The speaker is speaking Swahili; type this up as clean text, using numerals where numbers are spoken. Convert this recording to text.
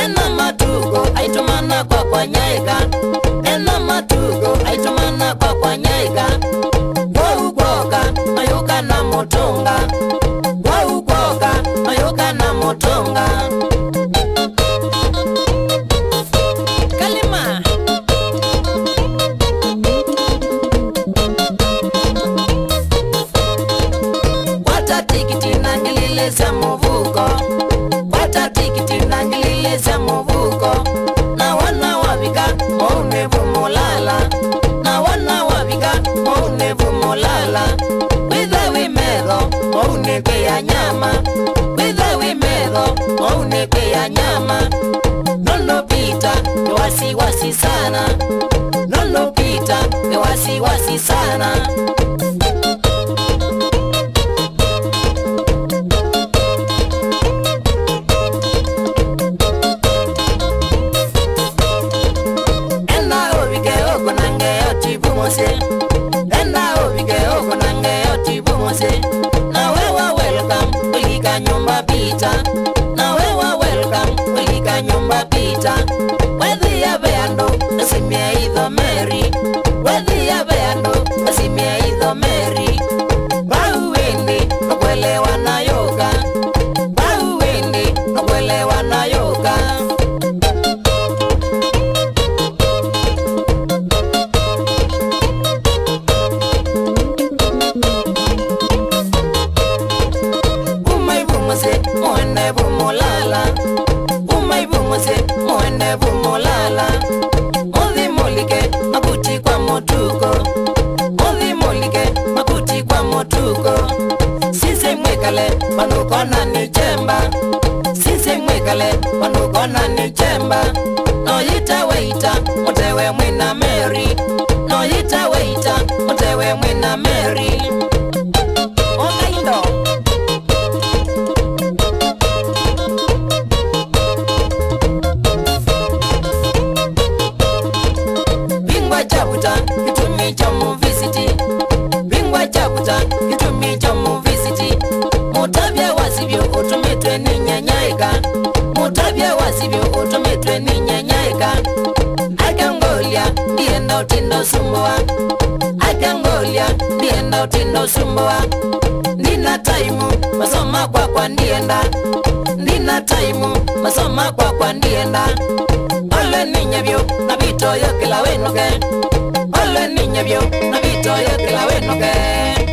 Ena matugo aitumana kwa nyaika. Ena matugo aitumana kwa nyaika. Waugoka mayuka na motonga. Waugoka mayuka na motonga. Kalima wata tikiti na ngilile za muvuko. Za muvuko na wana wabika maunevu mulala. Na wana wabika maunevu mulala. Witha wimedho mauneke ya nyama. Witha wimedho mauneke ya nyama. Nono pita ni wasiwasi sana. Nono pita ni wasiwasi sana. Na wewa welcome ulika nyumba pita. Na wewa welcome ulika nyumba pita. Wedhi ya beando asimia idho meri. Wedhi ya beando asimia idho meri. Bauwindi nakuelewa na yoga. Bauwindi nakuelewa na yoga. Muende bumulala. Umai bumuse muende bumulala. Othi mulike makuti kwa motuko. Othi mulike makuti kwa motuko. Sise mwekale panukona ni chemba. Sise mwekale panukona ni chemba. No yita weita mutewe mwina Mary. No yita weita mutewe mwina Mary. Okaindo chabuta kitumi cha muvisiti. Bingwa chabuta kitumi cha muvisiti. Mutabya wasibyo utumetwe ni nyanyaika. Mutabya wasibyo utumetwe ni nyanyaika. Akangolia ndienda utindo sumboa. Akangolia ndienda utindo sumboa. Nina taimu masoma kwa ndienda. Nina taimu masoma kwa ndienda. Ole ninyabyo na bitoyo kila wenoke. Ole niña vio na bitoyo kila wenoke.